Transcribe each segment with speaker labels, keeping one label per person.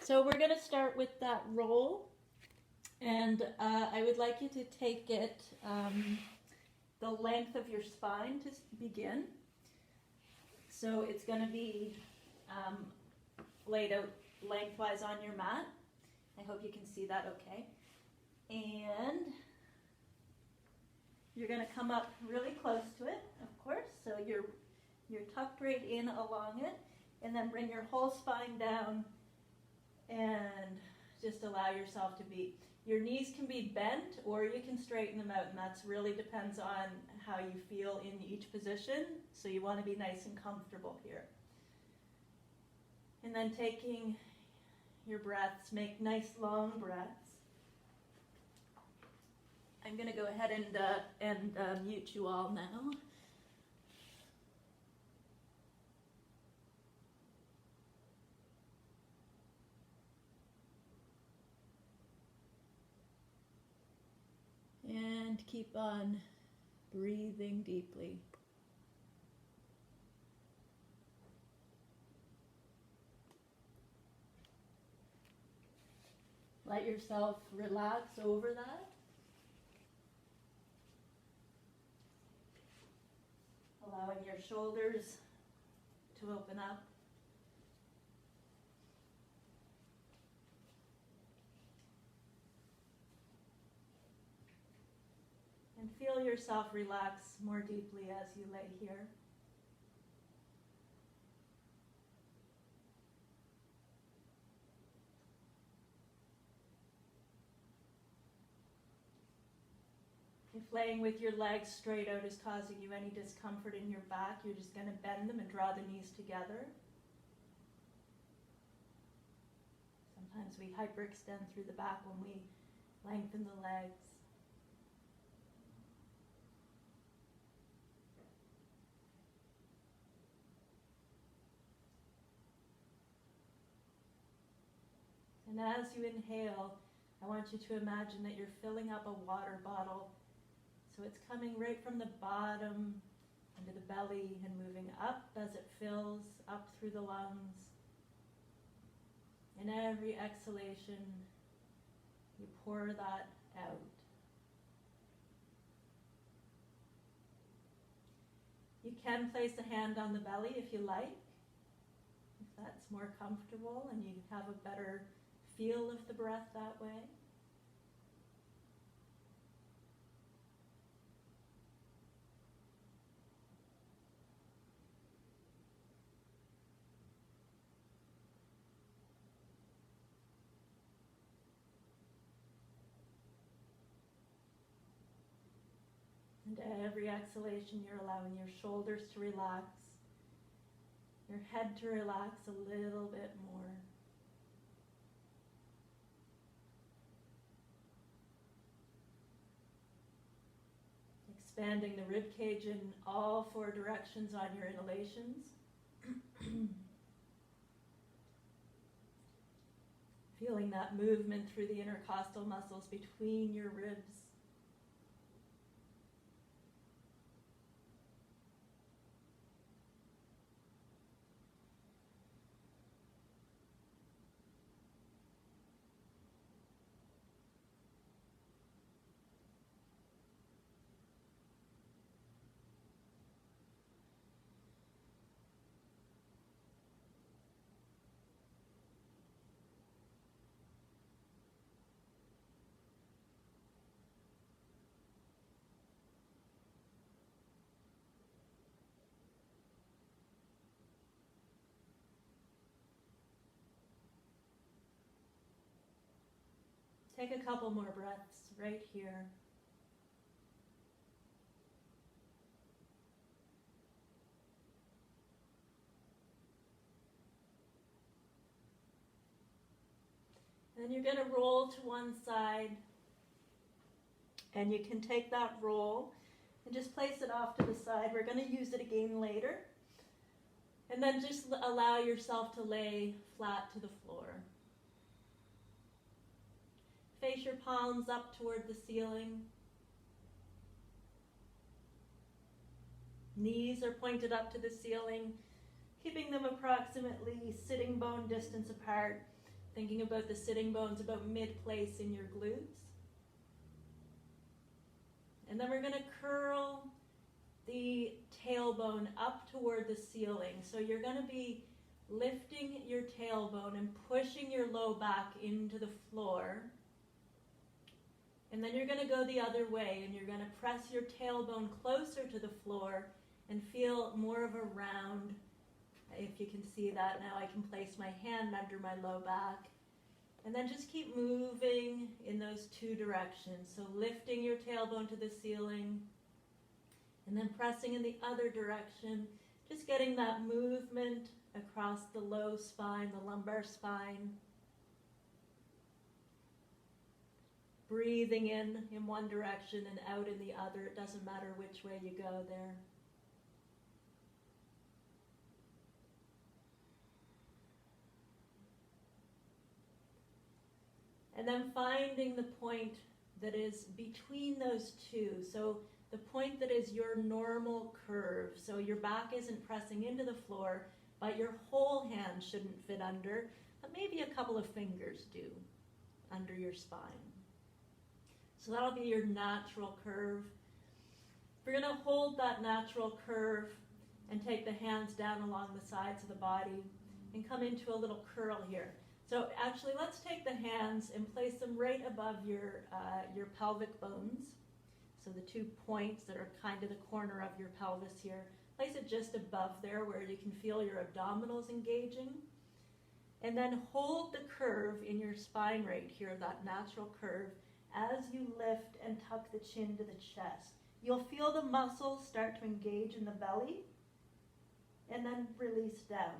Speaker 1: So we're going to start with that roll, and I would like you to take it the length of your spine to begin. So it's going to be laid out lengthwise on your mat. I hope you can see that okay. And you're going to come up really close to it, of course. So you're tucked right in along it, and then bring your whole spine down and just allow yourself to be. Your knees can be bent or you can straighten them out, and that really depends on how you feel in each position. So you want to be nice and comfortable here. And then taking your breaths, make nice long breaths. I'm going to go ahead and mute you all now. And keep on breathing deeply. Let yourself relax over that. Allowing your shoulders to open up. And feel yourself relax more deeply as you lay here. If laying with your legs straight out is causing you any discomfort in your back, you're just going to bend them and draw the knees together. Sometimes we hyperextend through the back when we lengthen the legs. And as you inhale, I want you to imagine that you're filling up a water bottle. So it's coming right from the bottom into the belly and moving up as it fills up through the lungs. In every exhalation, you pour that out. You can place a hand on the belly if you like, if that's more comfortable and you have a better feel of the breath that way. And every exhalation, you're allowing your shoulders to relax, your head to relax a little bit more. Expanding the rib cage in all four directions on your inhalations. Feeling that movement through the intercostal muscles between your ribs. Take a couple more breaths right here. And then you're going to roll to one side, and you can take that roll and just place it off to the side. We're going to use it again later. And then just allow yourself to lay flat to the floor. Face your palms up toward the ceiling. Knees are pointed up to the ceiling, keeping them approximately sitting bone distance apart. Thinking about the sitting bones about mid-place in your glutes. And then we're going to curl the tailbone up toward the ceiling. So you're going to be lifting your tailbone and pushing your low back into the floor. And then you're going to go the other way, and you're going to press your tailbone closer to the floor and feel more of a round. If you can see that now, I can place my hand under my low back. And then just keep moving in those two directions. So lifting your tailbone to the ceiling, and then pressing in the other direction. Just getting that movement across the low spine, the lumbar spine. Breathing in one direction and out in the other. It doesn't matter which way you go there. And then finding the point that is between those two. So the point that is your normal curve. So your back isn't pressing into the floor, but your whole hand shouldn't fit under, but maybe a couple of fingers do under your spine. So that'll be your natural curve. We're going to hold that natural curve and take the hands down along the sides of the body and come into a little curl here. So actually, let's take the hands and place them right above your pelvic bones. So the 2 points that are kind of the corner of your pelvis here. Place it just above there where you can feel your abdominals engaging. And then hold the curve in your spine right here, that natural curve, as you lift and tuck the chin to the chest. You'll feel the muscles start to engage in the belly and then release down.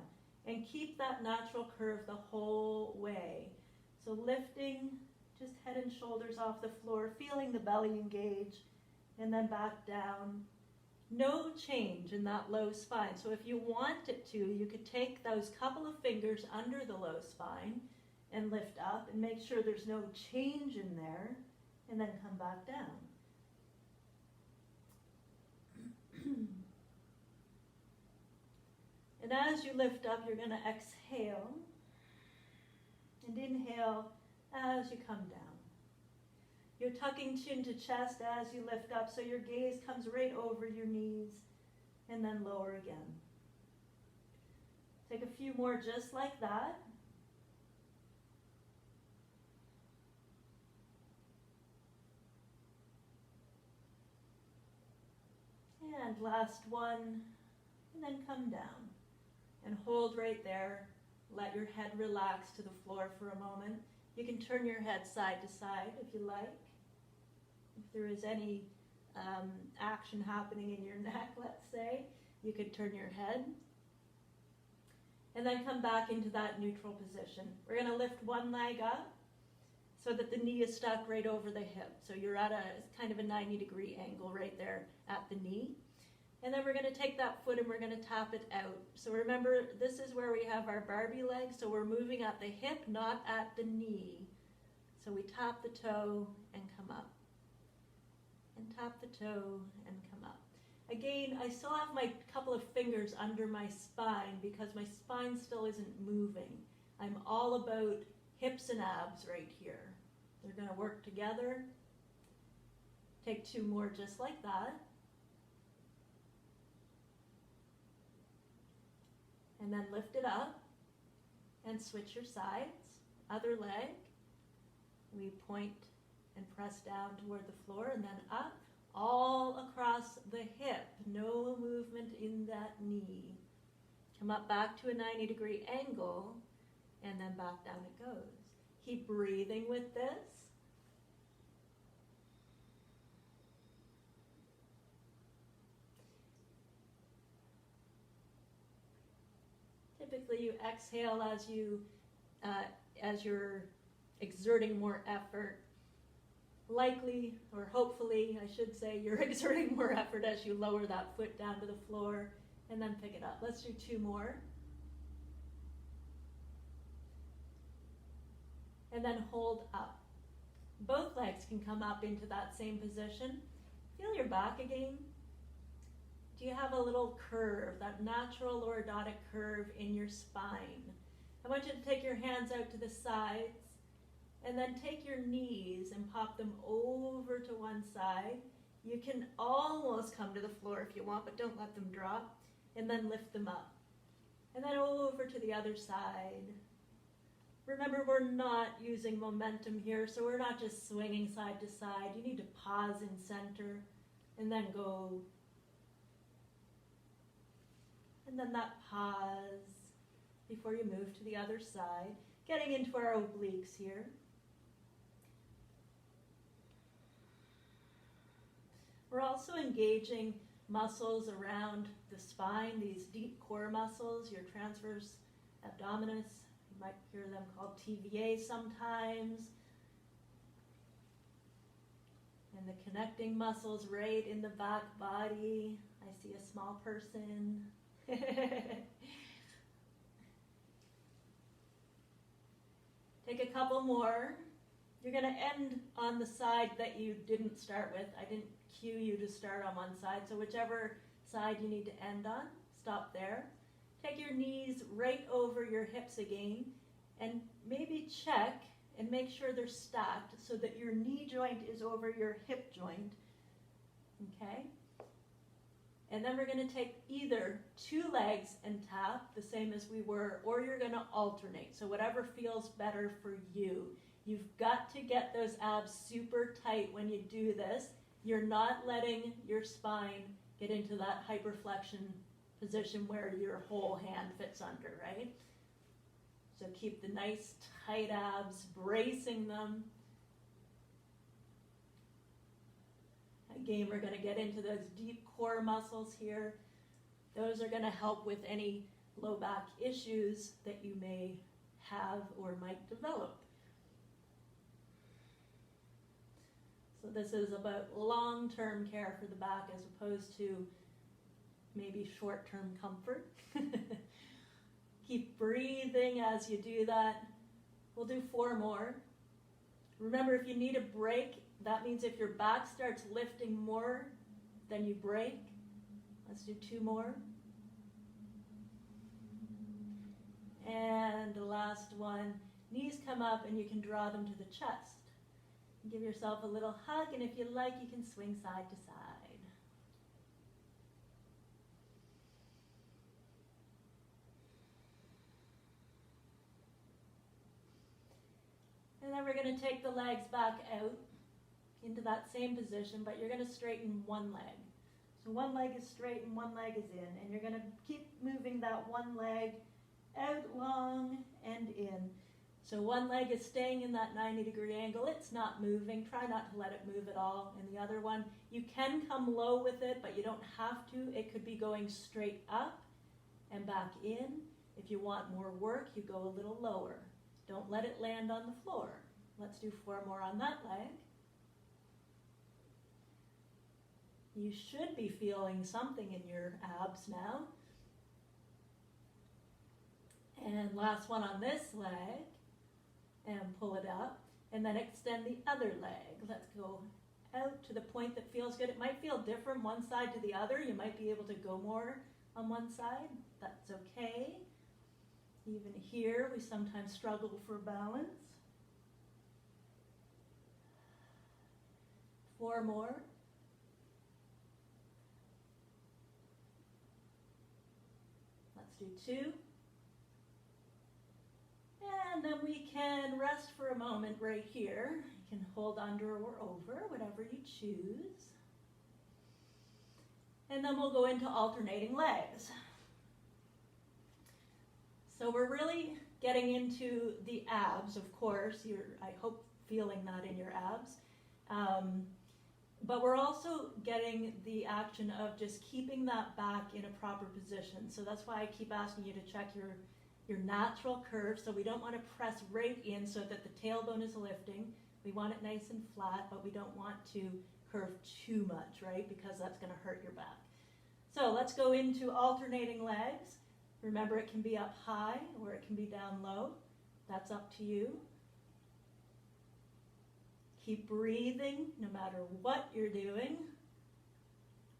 Speaker 1: And keep that natural curve the whole way. So lifting just head and shoulders off the floor, feeling the belly engage, and then back down. No change in that low spine. So if you want it to, you could take those couple of fingers under the low spine and lift up and make sure there's no change in there, and then come back down. And as you lift up, you're going to exhale and inhale as you come down. You're tucking chin to chest as you lift up, so your gaze comes right over your knees, and then lower again. Take a few more just like that. And last one, and then come down. And hold right there. Let your head relax to the floor for a moment. You can turn your head side to side if you like. If there is any action happening in your neck, let's say, you could turn your head. And then come back into that neutral position. We're going to lift one leg up so that the knee is stuck right over the hip. So you're at a kind of a 90-degree angle right there at the knee. And then we're going to take that foot and we're going to tap it out. So remember, this is where we have our Barbie leg. So we're moving at the hip, not at the knee. So we tap the toe and come up. And tap the toe and come up. Again, I still have my couple of fingers under my spine because my spine still isn't moving. I'm all about hips and abs right here. They're going to work together. Take 2 more just like that. And then lift it up and switch your sides. Other leg. We point and press down toward the floor and then up. All across the hip. No movement in that knee. Come up back to a 90-degree angle and then back down it goes. Keep breathing with this. Typically you exhale as you're exerting more effort. Likely, or hopefully, I should say, you're exerting more effort as you lower that foot down to the floor and then pick it up. Let's do 2 more. And then hold up. Both legs can come up into that same position. Feel your back again. Do you have a little curve, that natural lordotic curve in your spine? I want you to take your hands out to the sides and then take your knees and pop them over to one side. You can almost come to the floor if you want, but don't let them drop. And then lift them up. And then over to the other side. Remember, we're not using momentum here, so we're not just swinging side to side. You need to pause in center and then go. And then that pause before you move to the other side. Getting into our obliques here. We're also engaging muscles around the spine, these deep core muscles, your transverse abdominis. You might hear them called TVA sometimes. And the connecting muscles right in the back body. I see a small person. Take a couple more. You're going to end on the side that you didn't start with. I didn't cue you to start on one side, so whichever side you need to end on, stop there. Take your knees right over your hips again, and maybe check and make sure they're stacked so that your knee joint is over your hip joint. Okay? And then we're going to take either two legs and tap, the same as we were, or you're going to alternate. So whatever feels better for you. You've got to get those abs super tight when you do this. You're not letting your spine get into that hyperflexion position where your whole hand fits under, right? So keep the nice tight abs, bracing them. Again, we're going to get into those deep core muscles here. Those are going to help with any low back issues that you may have or might develop. So this is about long-term care for the back as opposed to maybe short-term comfort. Keep breathing as you do that. We'll do 4 more. Remember, if you need a break, that means if your back starts lifting more, then you break. Let's do 2 more. And the last one, knees come up and you can draw them to the chest. Give yourself a little hug, and if you like, you can swing side to side. And then we're going to take the legs back out into that same position, but you're going to straighten one leg. So one leg is straight and one leg is in, and you're going to keep moving that one leg out long and in. So one leg is staying in that 90-degree angle. It's not moving. Try not to let it move at all. And the other one, you can come low with it, but you don't have to. It could be going straight up and back in. If you want more work, you go a little lower. Don't let it land on the floor. Let's do 4 more on that leg. You should be feeling something in your abs now. And last one on this leg. And pull it up, and then extend the other leg. Let's go out to the point that feels good. It might feel different one side to the other. You might be able to go more on one side. That's okay. Even here, we sometimes struggle for balance. 4 more. Let's do 2. And then we can rest for a moment right here. You can hold under or over, whatever you choose. And then we'll go into alternating legs. So we're really getting into the abs, of course. You're, I hope, feeling that in your abs. But we're also getting the action of just keeping that back in a proper position. So that's why I keep asking you to check your natural curve. So we don't want to press right in so that the tailbone is lifting. We want it nice and flat, but we don't want to curve too much, right? Because that's going to hurt your back. So let's go into alternating legs. Remember, it can be up high or it can be down low. That's up to you. Keep breathing no matter what you're doing.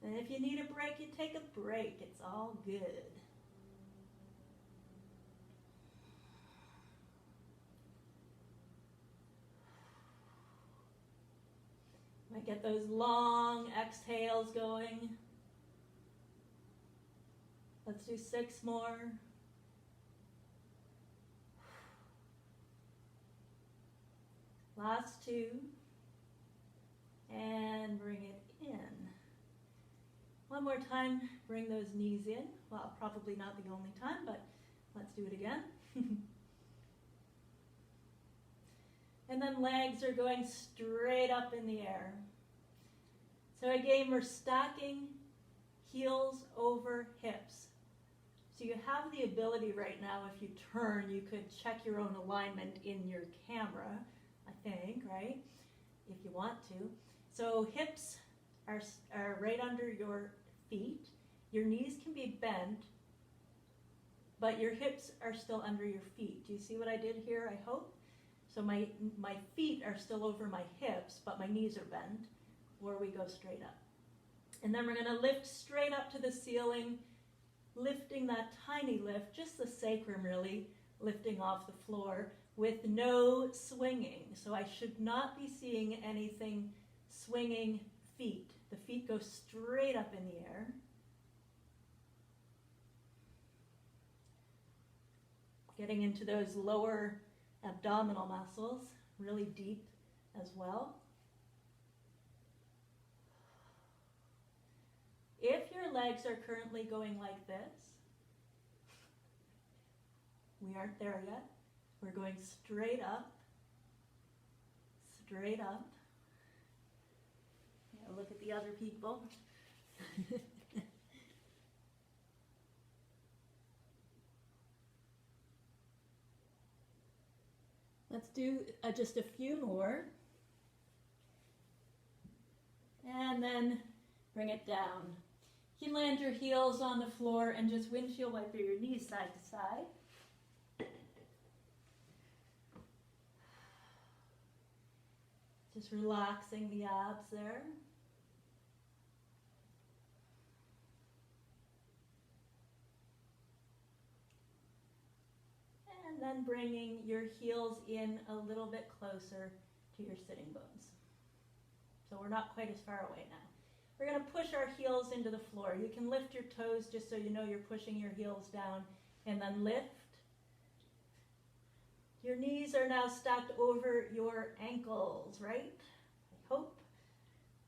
Speaker 1: And if you need a break, you take a break. It's all good. I get those long exhales going. Let's do 6 more. Last 2. And bring it in. One more time, bring those knees in. Well, probably not the only time, but let's do it again. And then legs are going straight up in the air. So again, we're stacking heels over hips. So you have the ability right now, if you turn, you could check your own alignment in your camera, I think, right? If you want to. So hips are right under your feet. Your knees can be bent, but your hips are still under your feet. Do you see what I did here, I hope? So my feet are still over my hips, but my knees are bent, or we go straight up. And then we're going to lift straight up to the ceiling, lifting that tiny lift, just the sacrum really, lifting off the floor with no swinging. So I should not be seeing anything swinging feet. The feet go straight up in the air. Getting into those lower abdominal muscles, really deep as well. If your legs are currently going like this, we aren't there yet. We're going straight up, straight up. Yeah, look at the other people. Let's do just a few more. And then bring it down. You can land your heels on the floor and just windshield wiper your knees side to side. Just relaxing the abs there. And then bringing your heels in a little bit closer to your sitting bones. So we're not quite as far away now. We're going to push our heels into the floor. You can lift your toes just so you know you're pushing your heels down, and then lift. Your knees are now stacked over your ankles, right? I hope.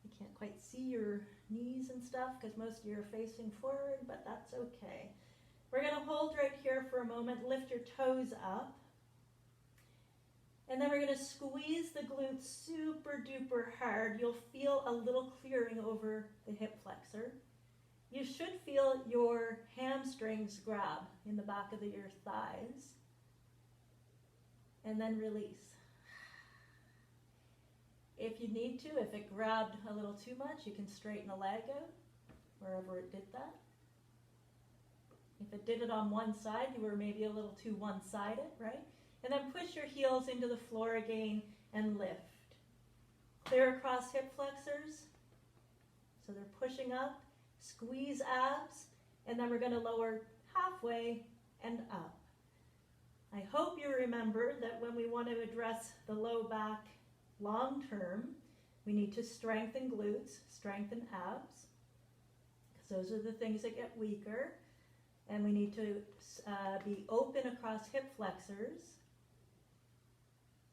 Speaker 1: You can't quite see your knees and stuff because most of you are facing forward, but that's okay. We're going to hold right here for a moment, lift your toes up. And then we're going to squeeze the glutes super duper hard. You'll feel a little clearing over the hip flexor. You should feel your hamstrings grab in the back of your thighs. And then release. If you need to, if it grabbed a little too much, you can straighten a leg out wherever it did that. If it did it on one side, you were maybe a little too one-sided, right? And then push your heels into the floor again and lift. Clear across hip flexors. So they're pushing up. Squeeze abs. And then we're going to lower halfway and up. I hope you remember that when we want to address the low back long term, we need to strengthen glutes, strengthen abs, because those are the things that get weaker. And we need to be open across hip flexors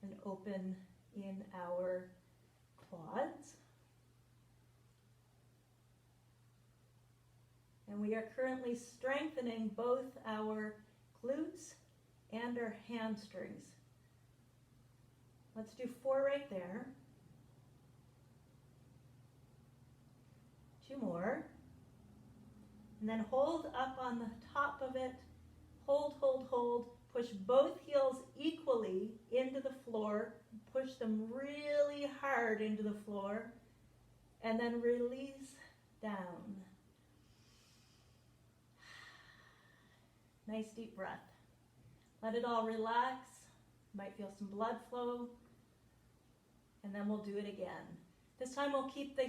Speaker 1: and open in our quads. And we are currently strengthening both our glutes and our hamstrings. Let's do 4 right there. 2 more. And then hold up on the top of it. Hold, hold, hold. Push both heels equally into the floor. Push them really hard into the floor. And then release down. Nice deep breath. Let it all relax. You might feel some blood flow. And then we'll do it again. This time we'll keep the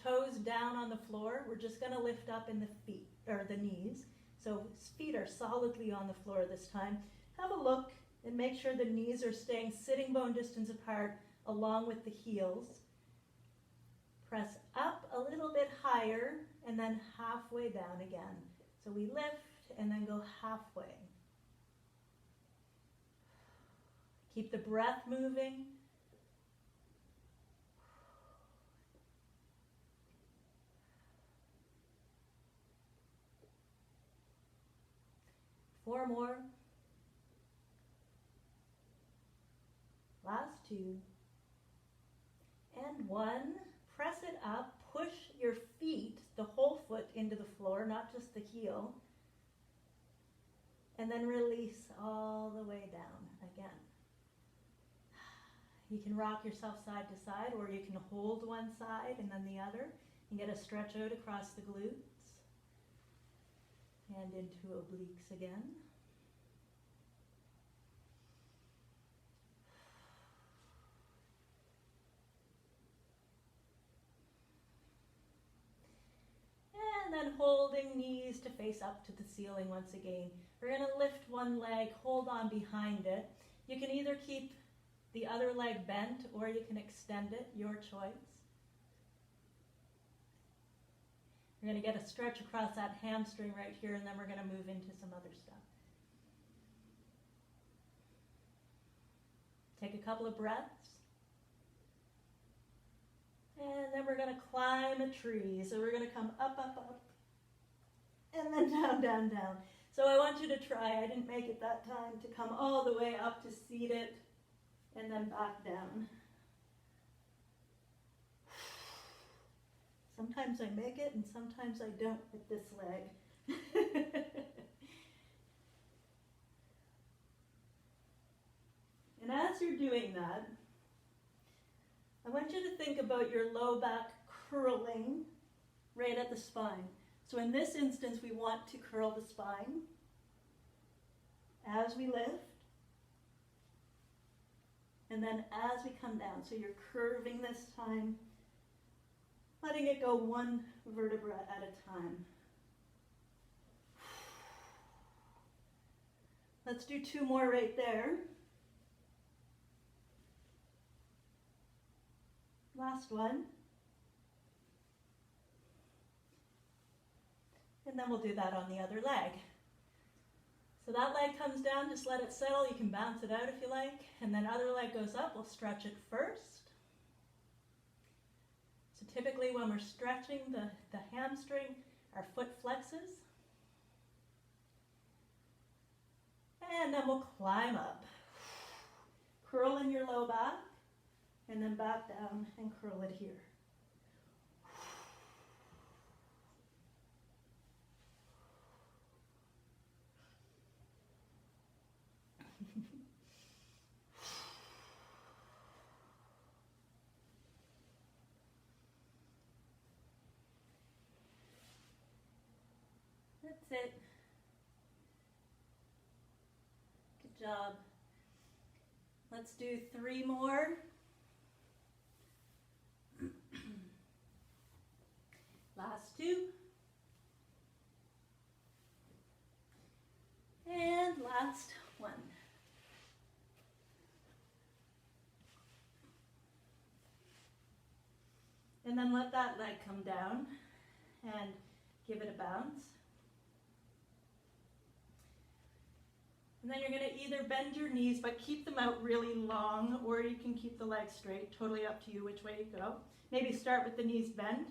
Speaker 1: toes down on the floor. We're just going to lift up in the feet or the knees. So feet are solidly on the floor this time. Have a look and make sure the knees are staying sitting bone distance apart along with the heels. Press up a little bit higher and then halfway down again. So we lift and then go halfway. Keep the breath moving. Four more. Last two. And one. Press it up. Push your feet, the whole foot, into the floor, not just the heel. And then release all the way down again. You can rock yourself side to side, or you can hold one side and then the other and get a stretch out across the glutes and into obliques again. And then holding knees to face up to the ceiling once again. We're going to lift one leg, hold on behind it. You can either keep the other leg bent or you can extend it, your choice. We're going to get a stretch across that hamstring right here, and then we're going to move into some other stuff. Take a couple of breaths. And then we're going to climb a tree. So we're going to come up, up, up, and then down, down, down. So I want you to try, I didn't make it that time, to come all the way up to seated and then back down. Sometimes I make it and sometimes I don't with this leg. And as you're doing that, I want you to think about your low back curling right at the spine. So in this instance, we want to curl the spine as we lift, and then as we come down. So you're curving this time, letting it go one vertebra at a time. Let's do two more right there. Last one. And then we'll do that on the other leg. So that leg comes down, just let it settle. You can bounce it out if you like. And then other leg goes up, we'll stretch it first. So typically when we're stretching the hamstring, our foot flexes. And then we'll climb up. Curl in your low back, and then back down and curl it here. That's it. Good job. Let's do three more. Last two. And last one. And then let that leg come down and give it a bounce. And then you're going to either bend your knees, but keep them out really long, or you can keep the legs straight. Totally up to you which way you go. Maybe start with the knees bent,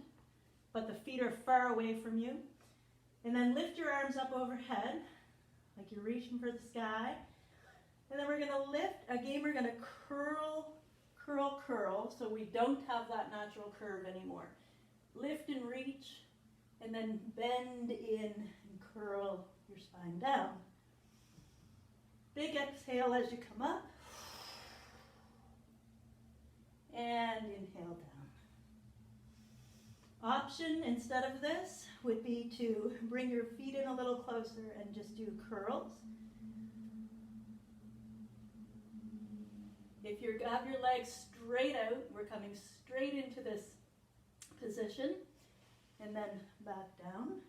Speaker 1: but the feet are far away from you. And then lift your arms up overhead, like you're reaching for the sky. And then we're going to lift. Again, we're going to curl, curl, curl, so we don't have that natural curve anymore. Lift and reach, and then bend in and curl your spine down. Big exhale as you come up, and inhale down. Option instead of this would be to bring your feet in a little closer and just do curls. If you have your legs straight out, we're coming straight into this position, and then back down.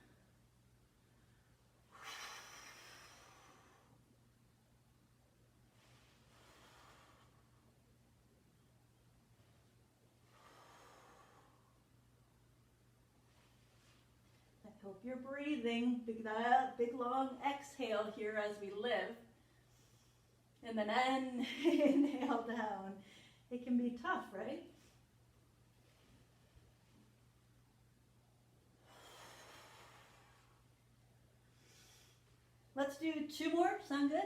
Speaker 1: Hope you're breathing. Big long exhale here as we live. And then inhale down. It can be tough, right? Let's do 2 more. Sound good?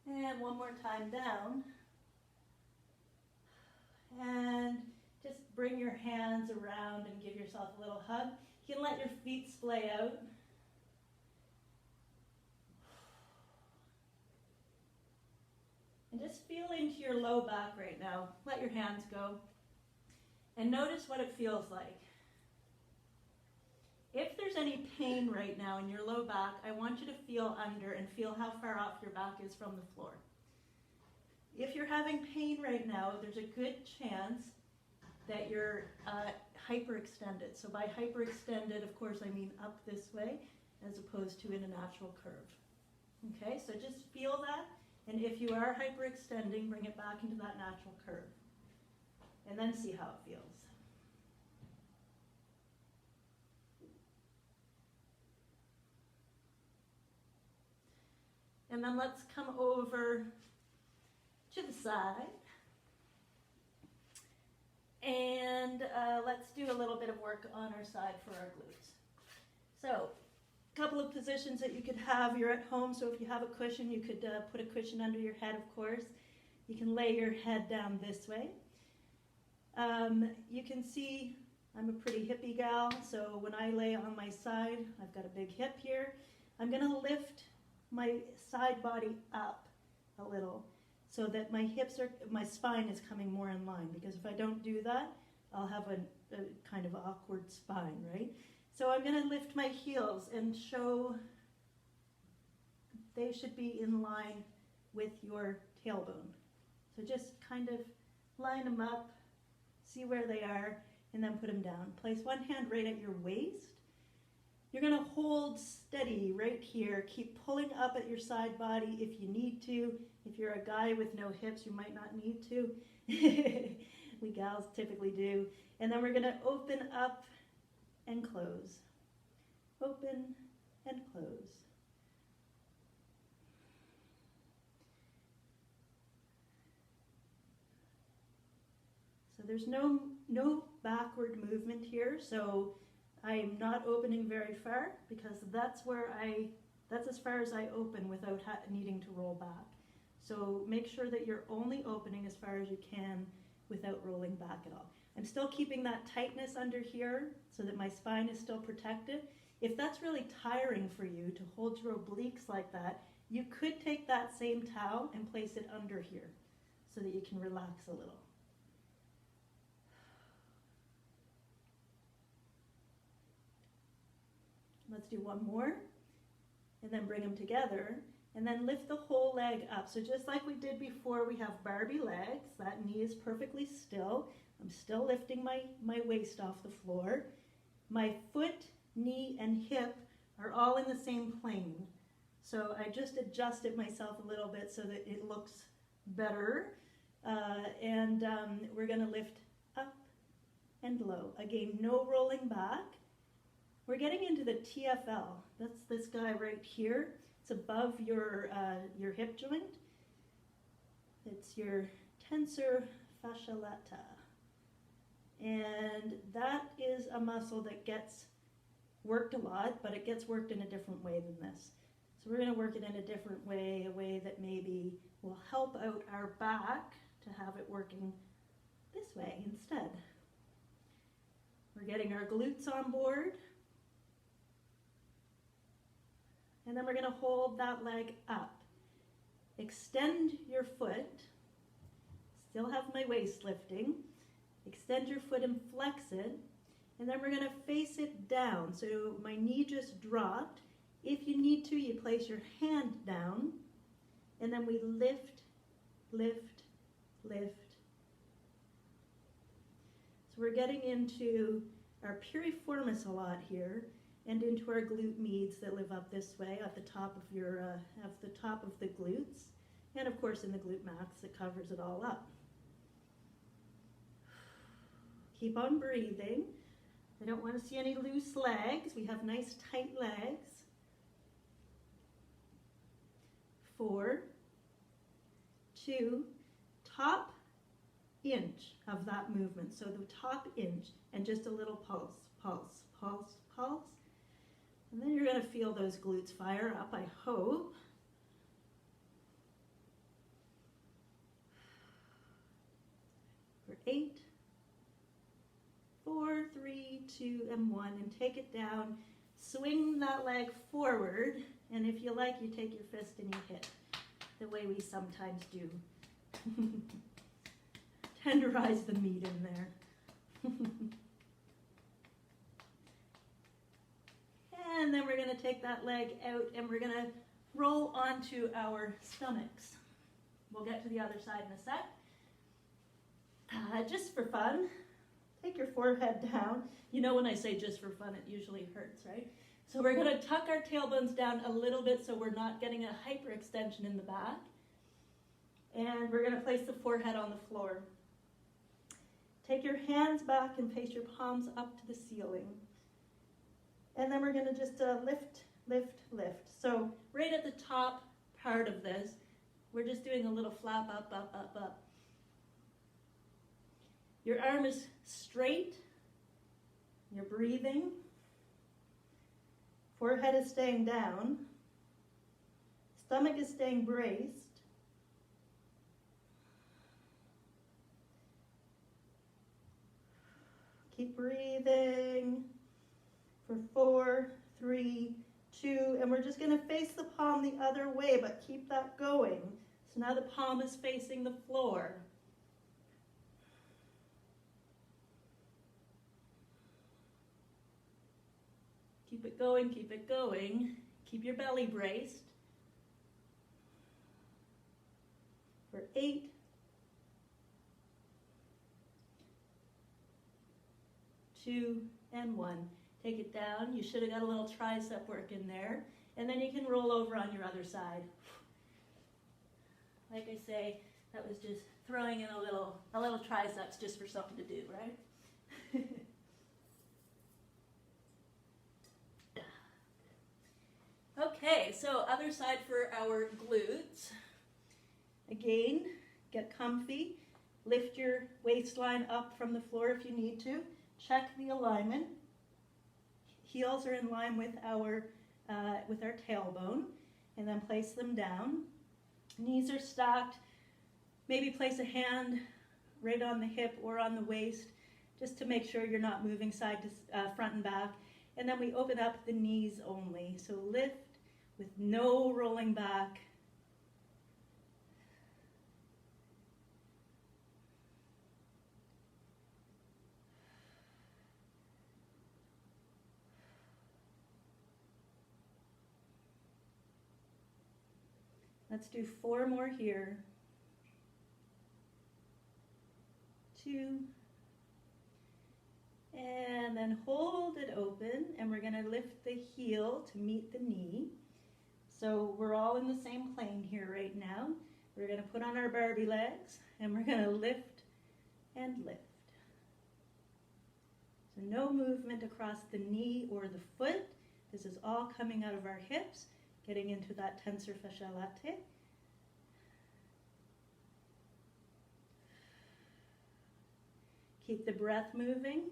Speaker 1: And one more time down. And just bring your hands around and give yourself a little hug. You can let your feet splay out. And just feel into your low back right now. Let your hands go. And notice what it feels like. If there's any pain right now in your low back, I want you to feel under and feel how far off your back is from the floor. If you're having pain right now, there's a good chance that you're hyperextended. So by hyperextended, of course, I mean up this way as opposed to in a natural curve. Okay, so just feel that. And if you are hyperextending, bring it back into that natural curve. And then see how it feels. And then let's come over to the side. And let's do a little bit of work on our side for our glutes. So, a couple of positions that you could have. You're at home, so if you have a cushion, you could put a cushion under your head, of course. You can lay your head down this way. You can see I'm a pretty hippie gal, so when I lay on my side, I've got a big hip here. I'm going to lift my side body up a little so that my spine is coming more in line, because if I don't do that, I'll have a kind of awkward spine, right? So I'm going to lift my heels and show they should be in line with your tailbone. So just kind of line them up, see where they are, and then put them down. Place one hand right at your waist. You're going to hold steady right here. Keep pulling up at your side body if you need to. If you're a guy with no hips, you might not need to. We gals typically do. And then we're going to open up and close. Open and close. So there's no backward movement here. So I'm not opening very far, because that's as far as I open without needing to roll back. So make sure that you're only opening as far as you can without rolling back at all. I'm still keeping that tightness under here so that my spine is still protected. If that's really tiring for you to hold your obliques like that, you could take that same towel and place it under here so that you can relax a little. Let's do one more, and then bring them together, and then lift the whole leg up. So just like we did before, we have Barbie legs. That knee is perfectly still. I'm still lifting my waist off the floor. My foot, knee, and hip are all in the same plane. So I just adjusted myself a little bit so that it looks better. We're going to lift up and low. Again, no rolling back. We're getting into the TFL. That's this guy right here. It's above your hip joint. It's your tensor fasciae lata. And that is a muscle that gets worked a lot, but it gets worked in a different way than this. So we're going to work it in a different way, a way that maybe will help out our back to have it working this way instead. We're getting our glutes on board. And then we're going to hold that leg up. Extend your foot. Still have my waist lifting. Extend your foot and flex it. And then we're going to face it down. So my knee just dropped. If you need to, you place your hand down. And then we lift, lift, lift. So we're getting into our piriformis a lot here, and into our glute medius that live up this way at the top of the glutes. And of course in the glute max, it covers it all up. Keep on breathing. I don't want to see any loose legs. We have nice tight legs. 4, 2, top inch of that movement. So the top inch and just a little pulse, pulse, pulse, pulse. And then you're going to feel those glutes fire up, I hope. For 8, 4, 3, 2, and 1, and take it down. Swing that leg forward, and if you like, you take your fist and you hit, the way we sometimes do. Tenderize the meat in there. And then we're going to take that leg out and we're going to roll onto our stomachs. We'll get to the other side in a sec. Just for fun, take your forehead down. You know when I say just for fun, it usually hurts, right? So we're going to tuck our tailbones down a little bit so we're not getting a hyperextension in the back. And we're going to place the forehead on the floor. Take your hands back and face your palms up to the ceiling. And then we're going to just lift, lift, lift. So right at the top part of this, we're just doing a little flap up, up, up, up. Your arm is straight. You're breathing. Forehead is staying down. Stomach is staying braced. Keep breathing for 4, 3, 2, and we're just going to face the palm the other way, but keep that going. So now the palm is facing the floor. Keep it going, keep it going. Keep your belly braced. For 8, 2, and 1. Take it down. You should have got a little tricep work in there. And then you can roll over on your other side. Like I say, that was just throwing in a little triceps just for something to do, right? Okay, so other side for our glutes. Again, get comfy. Lift your waistline up from the floor if you need to. Check the alignment. Heels are in line with our tailbone, and then place them down. Knees are stacked. Maybe place a hand right on the hip or on the waist, just to make sure you're not moving side to front and back. And then we open up the knees only. So lift with no rolling back. Let's do 4 more here. 2. And then hold it open, and we're going to lift the heel to meet the knee. So we're all in the same plane here right now. We're going to put on our Barbie legs, and we're going to lift and lift. So no movement across the knee or the foot. This is all coming out of our hips, getting into that tensor fasciae latae. Keep the breath moving.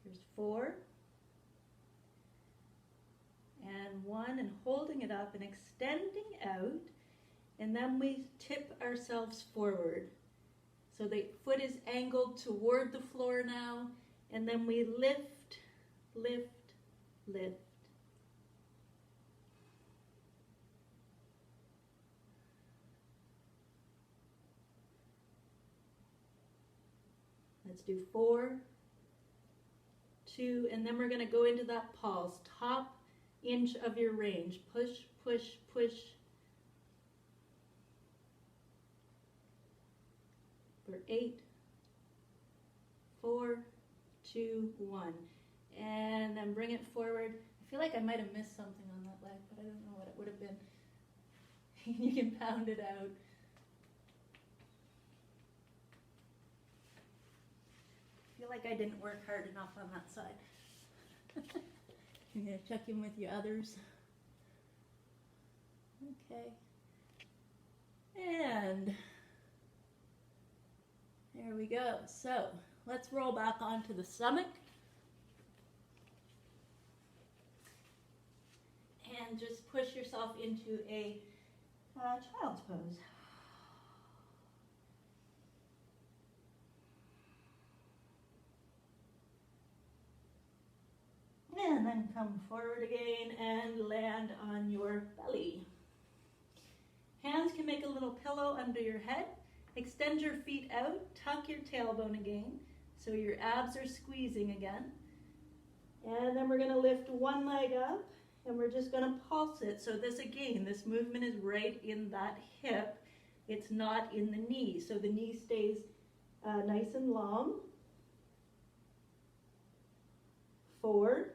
Speaker 1: Here's 4. And 1, and holding it up and extending out. And then we tip ourselves forward. So the foot is angled toward the floor now. And then we lift, lift, lift. Let's do 4, 2, and then we're going to go into that pulse. Top inch of your range. Push, push, push. For 8, 4, 2, 1. And then bring it forward. feel like I might have missed something on that leg, but I don't know what it would have been. You can pound it out. I feel like I didn't work hard enough on that side. I'm going to check in with you others. Okay. And there we go. So let's roll back onto the stomach. And just push yourself into a child's pose. And then come forward again and land on your belly. Hands can make a little pillow under your head. Extend your feet out, tuck your tailbone again, so your abs are squeezing again. And then we're going to lift one leg up, and we're just going to pulse it. So this again, this movement is right in that hip. It's not in the knee. So the knee stays nice and long. 4,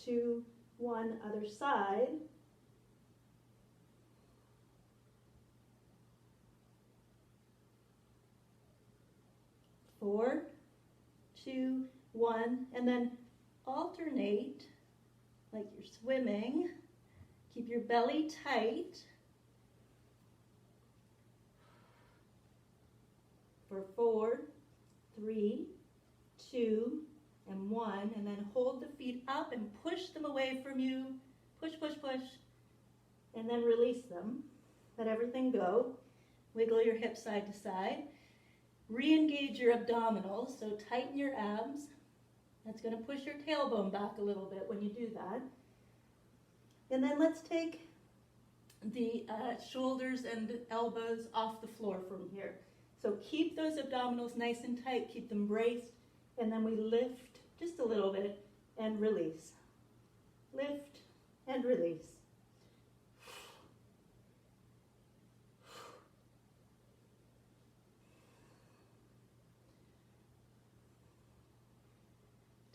Speaker 1: 2, 1, other side. 4, 2, 1, and then alternate like you're swimming. Keep your belly tight for 4, 3, 2, and 1, and then hold the feet up and push them away from you. Push, push, push, and then release them. Let everything go. Wiggle your hips side to side. Re-engage your abdominals, so tighten your abs. That's going to push your tailbone back a little bit when you do that. And then let's take the shoulders and elbows off the floor from here. So keep those abdominals nice and tight, keep them braced, and then we lift just a little bit and release. Lift and release.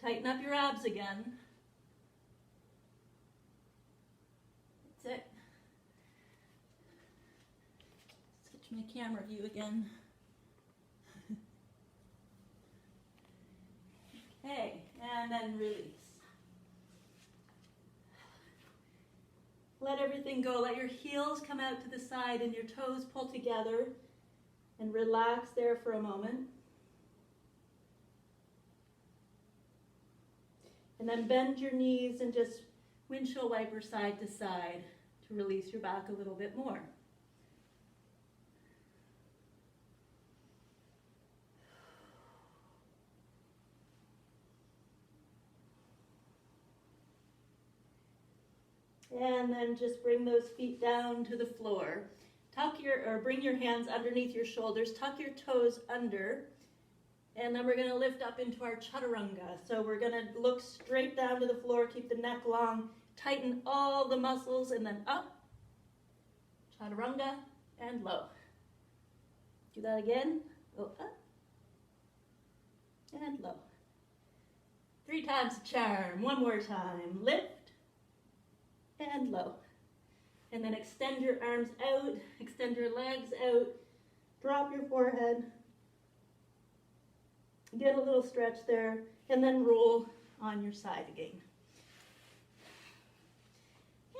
Speaker 1: Tighten up your abs again. That's it. Switch my camera view again. Okay, and then release. Let everything go. Let your heels come out to the side and your toes pull together, and relax there for a moment. And then bend your knees and just windshield wiper side to side to release your back a little bit more. And then just bring those feet down to the floor. Bring your hands underneath your shoulders, tuck your toes under. And then we're going to lift up into our chaturanga. So we're going to look straight down to the floor, keep the neck long, tighten all the muscles, and then up, chaturanga, and low. Do that again. Go up, and low. 3 times the charm. One more time. Lift, and low. And then extend your arms out, extend your legs out, drop your forehead. Get a little stretch there, and then roll on your side again.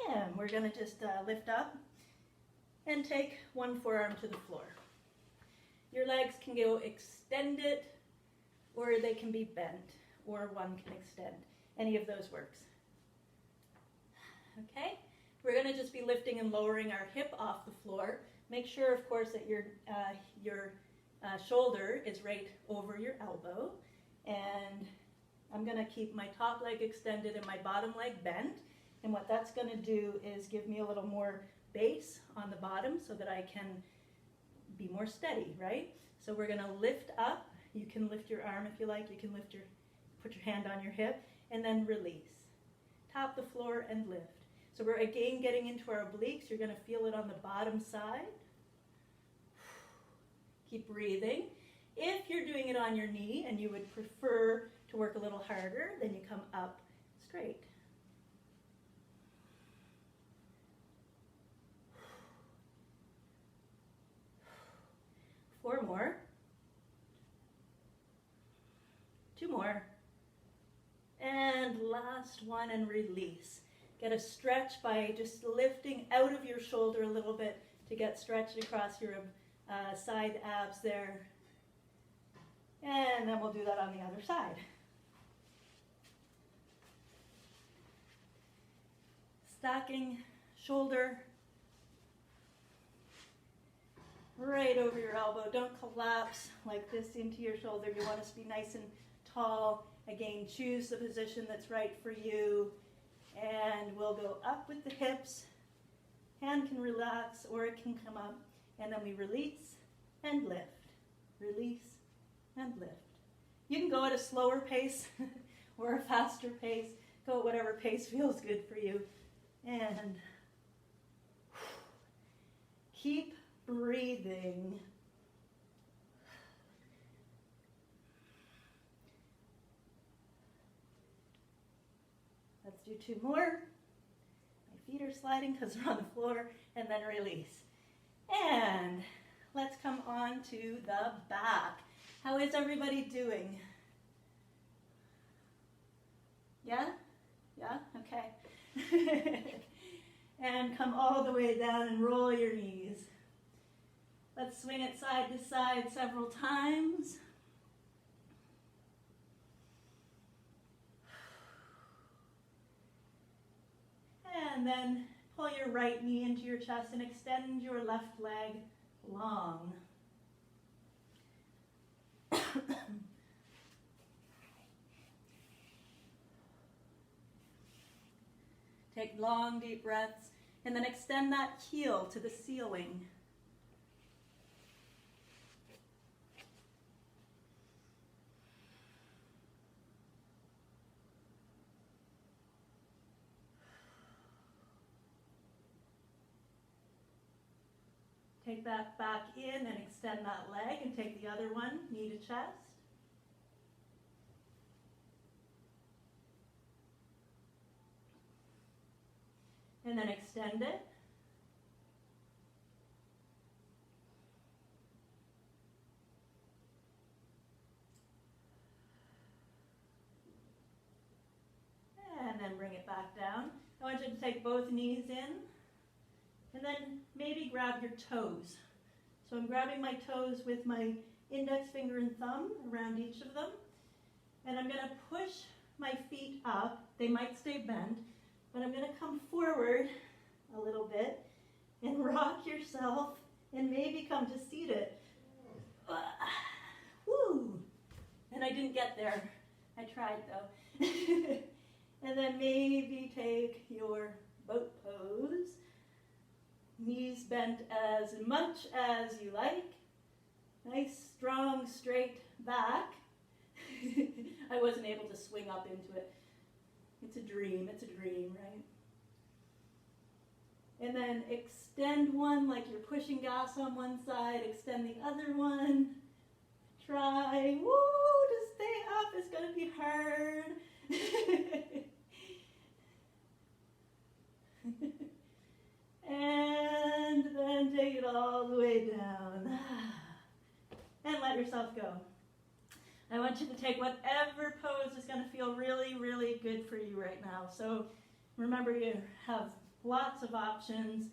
Speaker 1: And we're going to just lift up and take one forearm to the floor. Your legs can go extended, or they can be bent, or one can extend. Any of those works. Okay, we're going to just be lifting and lowering our hip off the floor. Make sure, of course, that your shoulder is right over your elbow, and I'm going to keep my top leg extended and my bottom leg bent, and what that's going to do is give me a little more base on the bottom so that I can be more steady, right? So we're going to lift up. You can lift your arm if you like. You can put your hand on your hip, and then release. Tap the floor and lift. So we're again getting into our obliques. You're going to feel it on the bottom side. Keep breathing. If you're doing it on your knee and you would prefer to work a little harder, then you come up straight. 4 more. 2 more. And last one, and release. Get a stretch by just lifting out of your shoulder a little bit to get stretched across your side abs there. And then we'll do that on the other side. Stacking shoulder right over your elbow. Don't collapse like this into your shoulder. You want to be nice and tall. Again, choose the position that's right for you. And we'll go up with the hips. Hand can relax or it can come up. And then we release and lift. Release and lift. You can go at a slower pace or a faster pace. Go at whatever pace feels good for you. And keep breathing. Let's do 2 more. My feet are sliding because they're on the floor, and then release. And let's come on to the back. How is everybody doing? Yeah? Yeah? Okay. And come all the way down and roll your knees. Let's swing it side to side several times. And then pull your right knee into your chest and extend your left leg long. Take long, deep breaths, and then extend that heel to the ceiling. Take that back in and extend that leg, and take the other one, knee to chest. And then extend it. And then bring it back down. I want you to take both knees in. And then maybe grab your toes. So I'm grabbing my toes with my index finger and thumb around each of them. And I'm going to push my feet up. They might stay bent. But I'm going to come forward a little bit and rock yourself and maybe come to seated. Woo! And I didn't get there. I tried though. And then maybe take your boat pose. Knees bent as much as you like. Nice, strong, straight back. I wasn't able to swing up into it. It's a dream, right? And then extend one like you're pushing gas on one side, extend the other one. Try, woo, to stay up, it's gonna be hard. And then take it all the way down. And let yourself go. I want you to take whatever pose is going to feel really, really good for you right now. So remember, you have lots of options.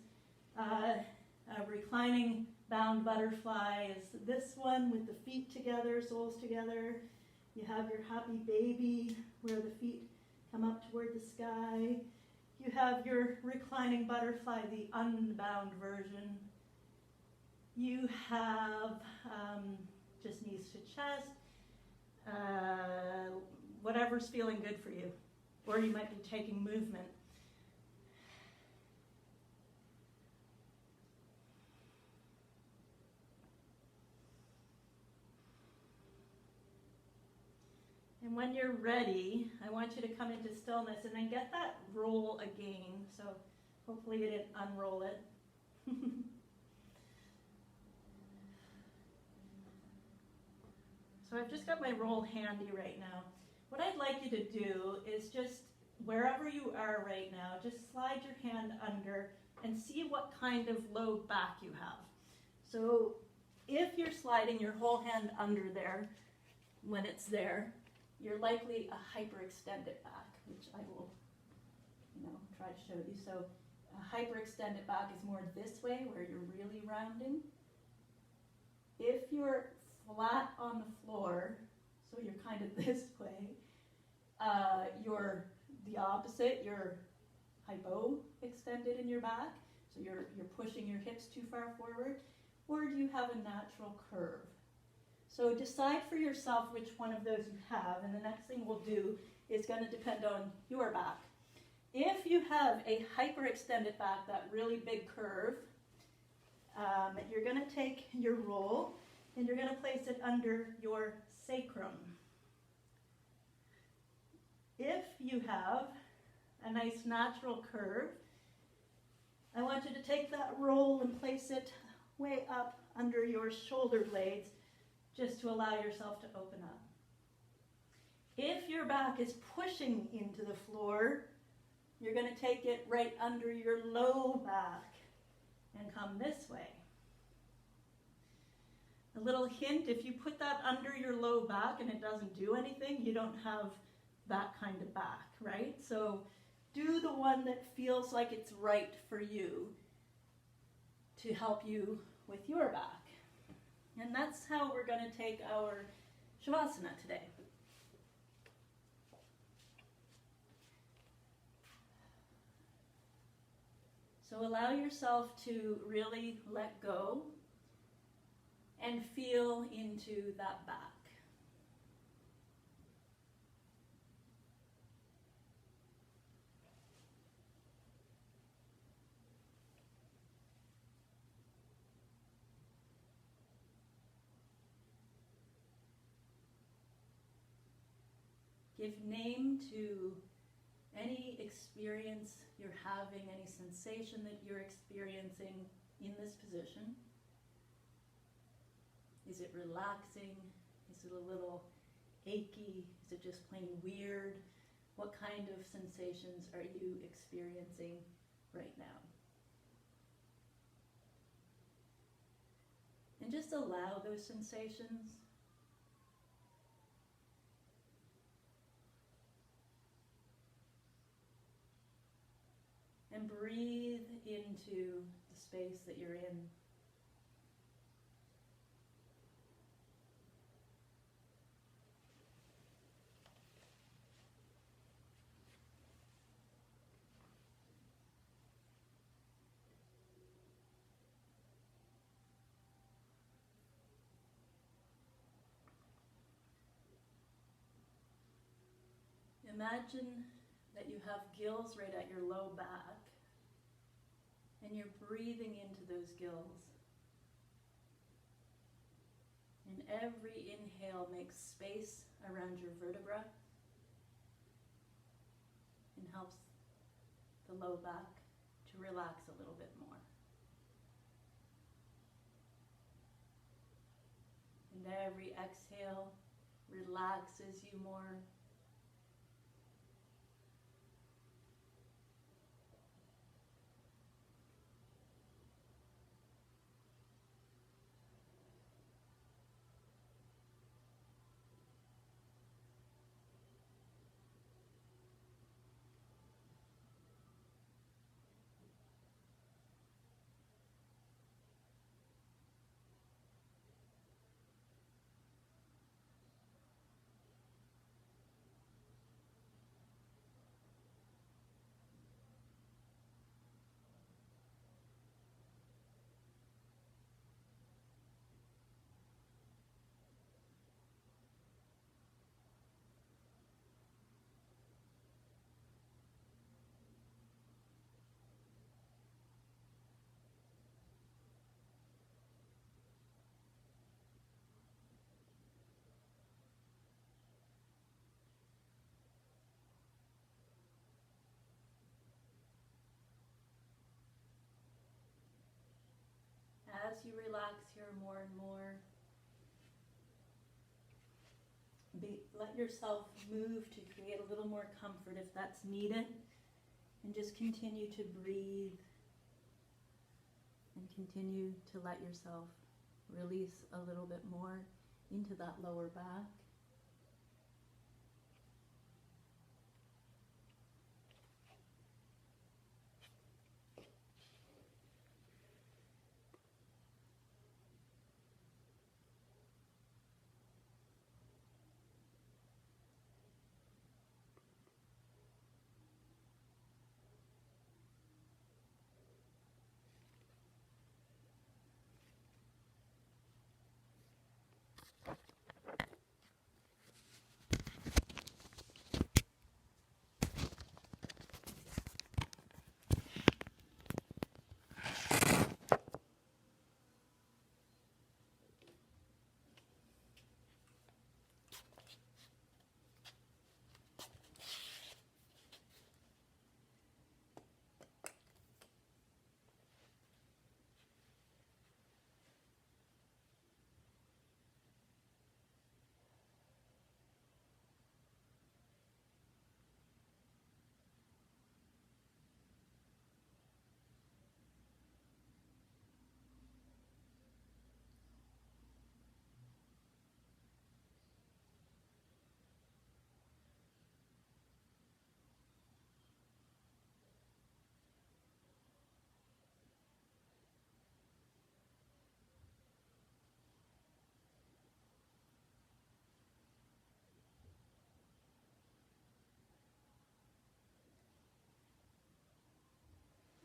Speaker 1: Reclining bound butterfly is this one with the feet together, soles together. You have your happy baby where the feet come up toward the sky. You have your reclining butterfly, the unbound version. You have just knees to chest. Whatever's feeling good for you. Or you might be taking movement. And when you're ready, I want you to come into stillness and then get that roll again. So hopefully you didn't unroll it. So I've just got my roll handy right now. What I'd like you to do is just, wherever you are right now, just slide your hand under and see what kind of low back you have. So if you're sliding your whole hand under there when it's there, you're likely a hyperextended back, which I will, try to show you. So a hyperextended back is more this way, where you're really rounding. If you're flat on the floor, so you're kind of this way, you're the opposite, you're hypoextended in your back, so you're pushing your hips too far forward, or do you have a natural curve? So decide for yourself which one of those you have, and the next thing we'll do is going to depend on your back. If you have a hyperextended back, that really big curve, you're going to take your roll and you're going to place it under your sacrum. If you have a nice natural curve, I want you to take that roll and place it way up under your shoulder blades, just to allow yourself to open up. If your back is pushing into the floor, you're going to take it right under your low back and come this way. A little hint, if you put that under your low back and it doesn't do anything, you don't have that kind of back, right? So do the one that feels like it's right for you to help you with your back. And that's how we're going to take our Shavasana today. So allow yourself to really let go and feel into that back. Give name to any experience you're having, any sensation that you're experiencing in this position. Is it relaxing? Is it a little achy? Is it just plain weird? What kind of sensations are you experiencing right now? And just allow those sensations. And breathe into the space that you're in. Imagine that you have gills right at your low back, and you're breathing into those gills. And every inhale makes space around your vertebra and helps the low back to relax a little bit more. And every exhale relaxes you more. As you relax here more and more, let yourself move to create a little more comfort if that's needed, and just continue to breathe and continue to let yourself release a little bit more into that lower back.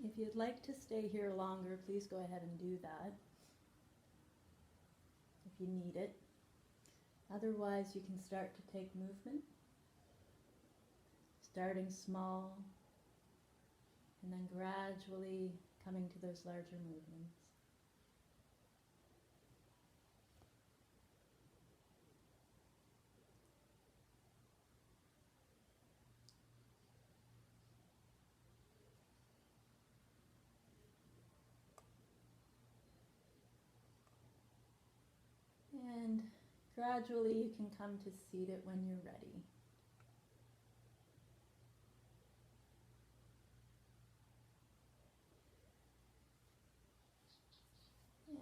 Speaker 1: If you'd like to stay here longer, please go ahead and do that if you need it. Otherwise, you can start to take movement, starting small and then gradually coming to those larger movements. And gradually you can come to seated when you're ready.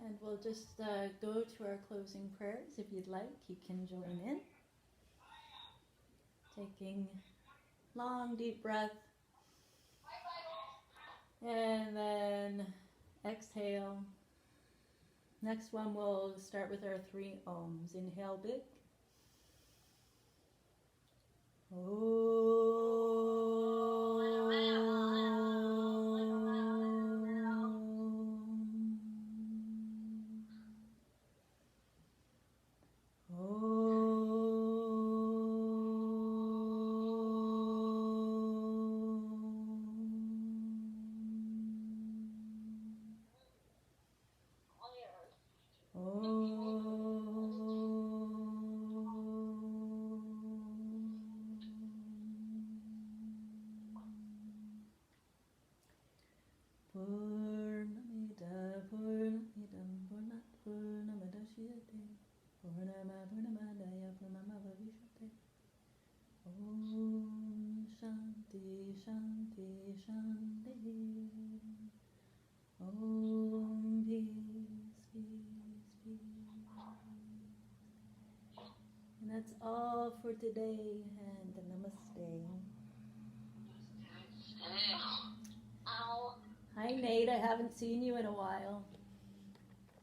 Speaker 1: And we'll just go to our closing prayers. If you'd like, you can join in. Taking long, deep breath. And then exhale. Next one, we'll start with our 3 ohms. Inhale big. Om Shanti Shanti Shanti. Om peace, peace, peace. And that's all for today, and namaste.
Speaker 2: Ow.
Speaker 1: Hi Nate, I haven't seen you in a while.